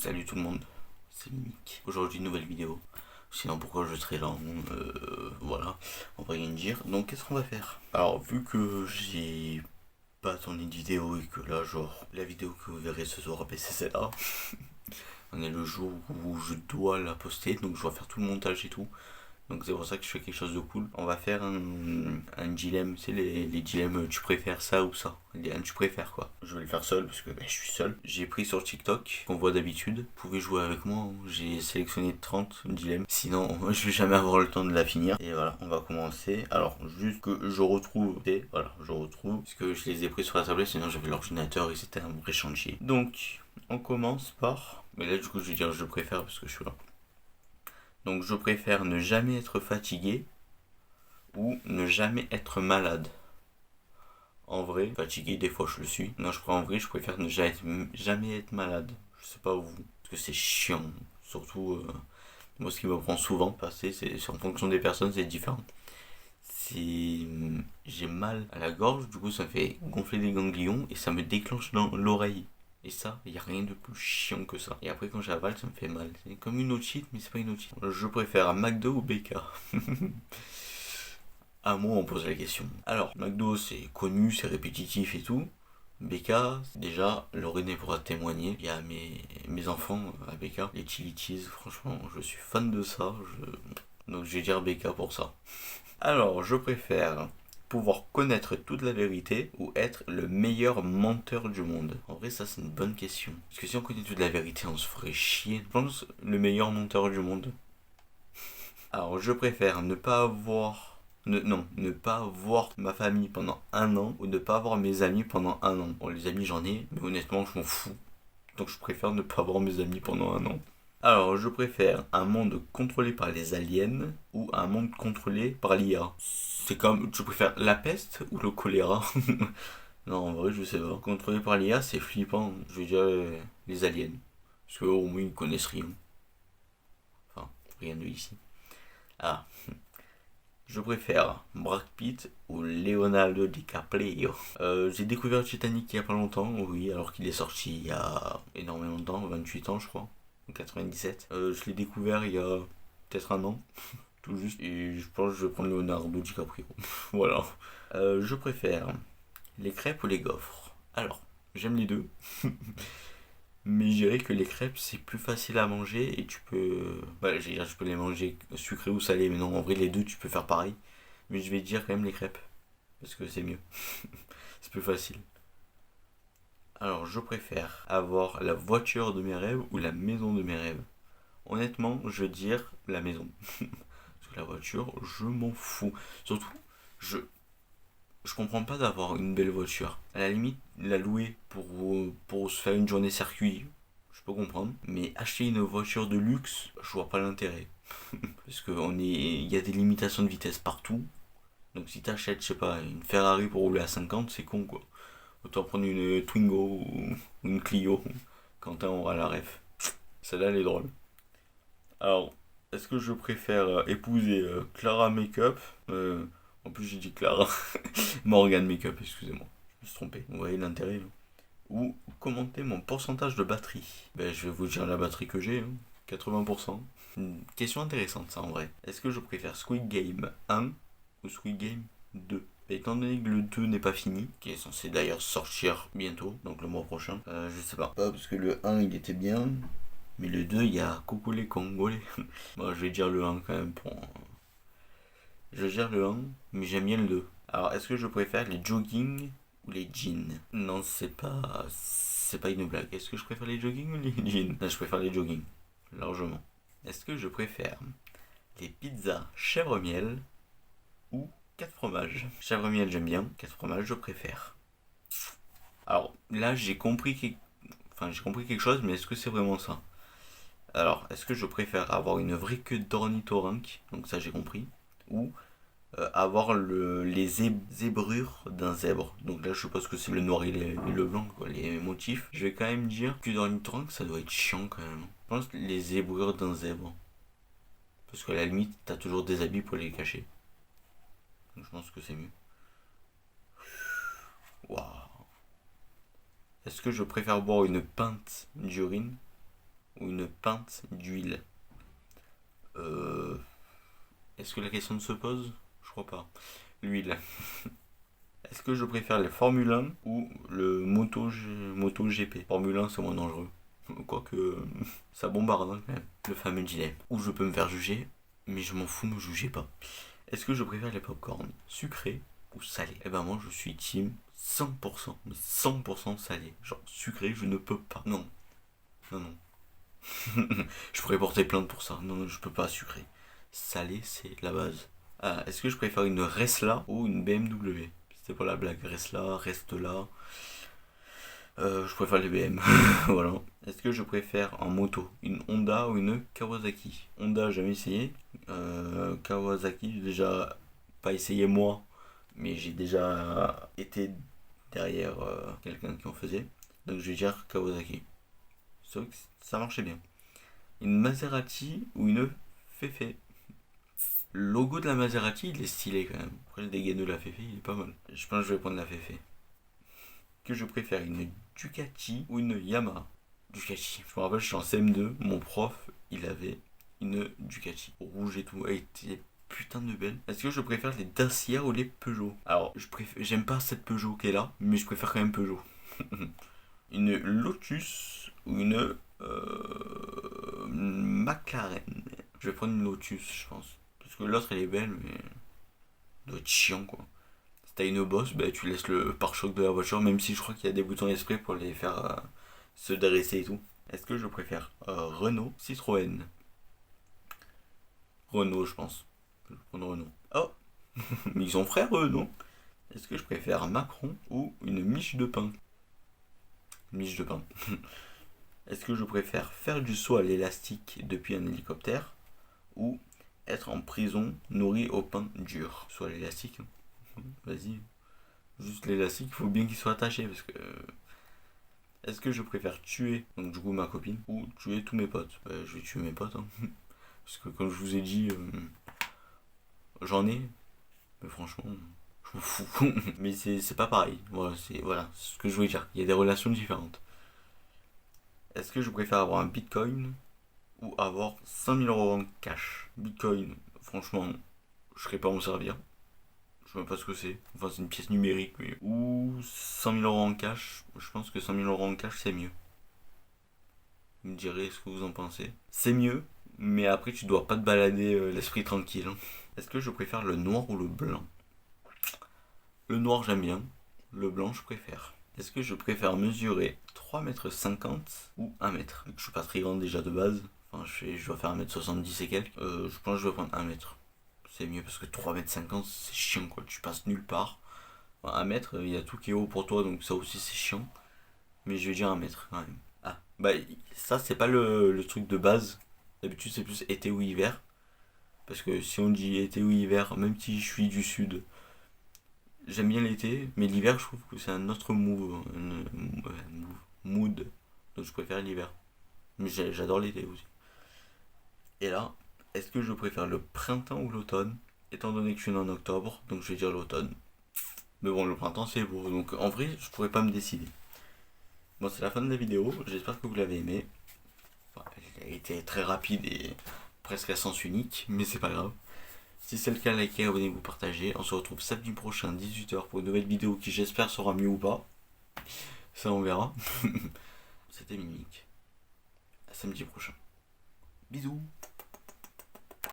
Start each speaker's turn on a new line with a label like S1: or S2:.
S1: Salut tout le monde, c'est Mimic. Aujourd'hui, nouvelle vidéo. Sinon, pourquoi je serais lent voilà, on va rien dire. Donc, qu'est-ce qu'on va faire? Alors, vu que j'ai pas tourné de vidéo et que là, genre, la vidéo que vous verrez ce soir, ben, c'est celle-là. On est le jour où je dois la poster, donc je dois faire tout le montage et tout. Donc c'est pour ça que je fais quelque chose de cool. On va faire un dilemme, tu sais les dilemmes tu préfères ça ou ça. Un tu préfères quoi. Je vais le faire seul parce que je suis seul. J'ai pris sur TikTok, qu'on voit d'habitude. Vous pouvez jouer avec moi, hein. J'ai sélectionné 30 dilemmes. Sinon je vais jamais avoir le temps de la finir. Et voilà, on va commencer. Alors juste que je retrouve, voilà, je retrouve. Parce que je les ai pris sur la tablette, sinon j'avais l'ordinateur et c'était un vrai chantier. Donc on commence par... Mais là du coup je vais dire je préfère parce que je suis là. Donc je préfère ne jamais être fatigué ou ne jamais être malade. En vrai, fatigué des fois je le suis. Non, je crois en vrai, je préfère ne jamais être malade. Je sais pas vous, parce que c'est chiant. Surtout, moi ce qui me prend souvent, passer, c'est en fonction des personnes, c'est différent. C'est, j'ai mal à la gorge, du coup ça me fait gonfler les ganglions et ça me déclenche dans l'oreille. Et ça, il n'y a rien de plus chiant que ça. Et après, quand j'avale, ça me fait mal. C'est comme une otite, mais c'est pas une otite. Je préfère McDo ou BK. À moi, on pose la question. Alors, McDo, c'est connu, c'est répétitif et tout. BK, déjà, Lorraine pourra témoigner. Il y a mes enfants à BK, les Chili franchement, je suis fan de ça. Donc, je vais dire BK pour ça. Alors, je préfère pouvoir connaître toute la vérité ou être le meilleur menteur du monde. En vrai, ça, c'est une bonne question. Parce que si on connaît toute la vérité, on se ferait chier. Je pense le meilleur menteur du monde. Alors, je préfère ne pas avoir... ne pas voir ma famille pendant un an ou ne pas voir mes amis pendant un an. Bon, les amis, j'en ai, mais honnêtement, je m'en fous. Donc, je préfère ne pas voir mes amis pendant un an. Alors, je préfère un monde contrôlé par les aliens ou un monde contrôlé par l'IA. C'est comme, tu préfères la peste ou le choléra? Non, en vrai, je sais pas. Contrôlé par l'IA, c'est flippant. Je veux dire, les aliens. Parce qu'au moins, ils connaissent rien. Enfin, rien de ici. Ah, je préfère Brad Pitt ou Leonardo DiCaprio. J'ai découvert Titanic il y a pas longtemps, oui, alors qu'il est sorti il y a énormément de temps, 28 ans je crois, en 97. Je l'ai découvert il y a peut-être un an, tout juste, et je pense que je vais prendre Leonardo DiCaprio. Voilà. Je préfère les crêpes ou les gaufres. Alors, j'aime les deux. Mais je dirais que les crêpes c'est plus facile à manger et tu peux. Bah, je peux les manger sucrées ou salées, mais non, en vrai, les deux tu peux faire pareil. Mais je vais dire quand même les crêpes. Parce que c'est mieux. C'est plus facile. Alors, je préfère avoir la voiture de mes rêves ou la maison de mes rêves. Honnêtement, je veux dire la maison. Parce que la voiture, je m'en fous. Surtout, je, je comprends pas d'avoir une belle voiture. À la limite, la louer pour se faire une journée circuit, je peux comprendre. Mais acheter une voiture de luxe, je vois pas l'intérêt. Parce il y a des limitations de vitesse partout. Donc si t'achètes, je sais pas, une Ferrari pour rouler à 50, c'est con quoi. Autant prendre une Twingo ou une Clio. Quentin aura la ref. Celle-là, elle est drôle. Alors, est-ce que je préfère épouser Clara Makeup En plus, j'ai dit Clara. Morgan Makeup, excusez-moi. Je me suis trompé. Vous voyez l'intérêt là. Ou commenter mon pourcentage de batterie. Ben, je vais vous dire la batterie que j'ai, hein. 80%. Question intéressante ça en vrai. Est-ce que je préfère Squid Game 1 ou Squid Game 2? Étant donné que le 2 n'est pas fini, qui est censé d'ailleurs sortir bientôt, donc le mois prochain, je sais pas. Pas parce que le 1 il était bien, mais le 2 il y a coucou les Congolais. Moi je vais dire le 1 quand même pour. Je gère le 1, mais j'aime bien le 2. Alors est-ce que je préfère les jogging ou les jeans? Non, c'est pas. C'est pas une blague. Est-ce que je préfère les jogging ou les jeans? Non, je préfère les jogging, largement. Est-ce que je préfère les pizzas chèvre miel ou 4 fromages? Chèvre miel j'aime bien, 4 fromages je préfère. Alors là j'ai compris quelque chose, mais est-ce que c'est vraiment ça? Alors, est-ce que je préfère avoir une vraie queue d'ornithorynque, donc ça j'ai compris, ou avoir les zébrures d'un zèbre. Donc là je suppose que c'est le noir et le blanc, quoi, les motifs. Je vais quand même dire que d'ornithorynque ça doit être chiant quand même. Je pense les zébrures d'un zèbre. Parce qu'à la limite, t'as toujours des habits pour les cacher. Donc je pense que c'est mieux. Waouh. Est-ce que je préfère boire une pinte d'urine ou une pinte d'huile. Est-ce que la question se pose? Je crois pas. L'huile. Est-ce que je préfère les Formule 1 ou le Moto GP? Formule 1 c'est moins dangereux. Quoique ça bombarde hein, quand même. Le fameux dilemme. Où je peux me faire juger, mais je m'en fous, me jugez pas. Est-ce que je préfère les popcorn sucrés ou salés? Eh ben moi je suis team 100%, mais 100% salé. Genre sucré je ne peux pas. Non. Non, non. Je pourrais porter plainte pour ça. Non, non, je peux pas sucré. Salé c'est la base. Ah, est-ce que je préfère une Resla ou une BMW? C'était pas la blague. Resla, reste là. Je préfère les BM. Voilà. Est-ce que je préfère en moto une Honda ou une Kawasaki? Honda, jamais essayé. Kawasaki, j'ai déjà pas essayé moi, mais j'ai déjà été derrière quelqu'un qui en faisait. Donc je vais dire Kawasaki. C'est vrai que ça marchait bien. Une Maserati ou une Fefe? Le logo de la Maserati, il est stylé quand même. Après le dégaine de la Fefe, il est pas mal. Je pense que je vais prendre la Fefe. Que je préfère une Ducati ou une Yamaha? Ducati. Je me rappelle, je suis en CM2, mon prof, il avait une Ducati. Rouge et tout. Elle était putain de belle. Est-ce que je préfère les Dacia ou les Peugeot? Alors, j'aime pas cette Peugeot qui est là, mais je préfère quand même Peugeot. Une Lotus ou une McLaren? Je vais prendre une Lotus, je pense. Parce que l'autre, elle est belle, mais elle doit être chiant, quoi. Si t'as une bosse, bah, tu laisses le pare-choc de la voiture, même si je crois qu'il y a des boutons exprès pour les faire se dresser et tout. Est-ce que je préfère Renault, Citroën? Renault, je pense. Je vais prendre Renault. Oh. Mais ils sont frères, eux, non? Est-ce que je préfère Macron ou une miche de pain? Miche de pain. Est-ce que je préfère faire du saut à l'élastique depuis un hélicoptère ou être en prison nourri au pain dur? Saut à l'élastique, hein. Vas-y. Juste l'élastique, il faut bien qu'il soit attaché parce que. Est-ce que je préfère tuer, donc du coup ma copine, ou tuer tous mes potes? Je vais tuer mes potes, hein. Parce que comme je vous ai dit, j'en ai, mais franchement, je m'en fous. Mais c'est pas pareil. Voilà, c'est ce que je voulais dire. Il y a des relations différentes. Est-ce que je préfère avoir un bitcoin ou avoir 5000 euros en cash? Bitcoin, franchement, je serais pas m'en servir. Je sais même pas ce que c'est. Enfin, c'est une pièce numérique. Mais. Ou 100 000 euros en cash. Je pense que 100 000 euros en cash, c'est mieux. Vous me direz ce que vous en pensez. C'est mieux, mais après, tu dois pas te balader l'esprit tranquille, hein. Est-ce que je préfère le noir ou le blanc? Le noir, j'aime bien. Le blanc, je préfère. Est-ce que je préfère mesurer 3,50 m ou 1 m? Je suis pas très grand déjà de base. Enfin, je dois faire 1,70 m et quelques. Je pense que je vais prendre 1 m. C'est mieux parce que 3,50 m c'est chiant quoi, tu passes nulle part. Enfin, 1 mètre, il y a tout qui est haut pour toi donc ça aussi c'est chiant. Mais je vais dire 1 mètre quand même. Ah, bah ça c'est pas le truc de base. D'habitude c'est plus été ou hiver. Parce que si on dit été ou hiver, même si je suis du sud, j'aime bien l'été, mais l'hiver je trouve que c'est un autre mood. Donc je préfère l'hiver. Mais j'adore l'été aussi. Et là, est-ce que je préfère le printemps ou l'automne? Étant donné que je suis né en octobre, donc je vais dire l'automne. Mais bon, le printemps c'est beau, donc en vrai, je pourrais pas me décider. Bon, c'est la fin de la vidéo, j'espère que vous l'avez aimé. Enfin, elle a été très rapide et presque à sens unique, mais c'est pas grave. Si c'est le cas, likez, abonnez-vous, partagez. On se retrouve samedi prochain, 18 h, pour une nouvelle vidéo qui j'espère sera mieux ou pas. Ça, on verra. C'était Mimique. À samedi prochain. Bisous.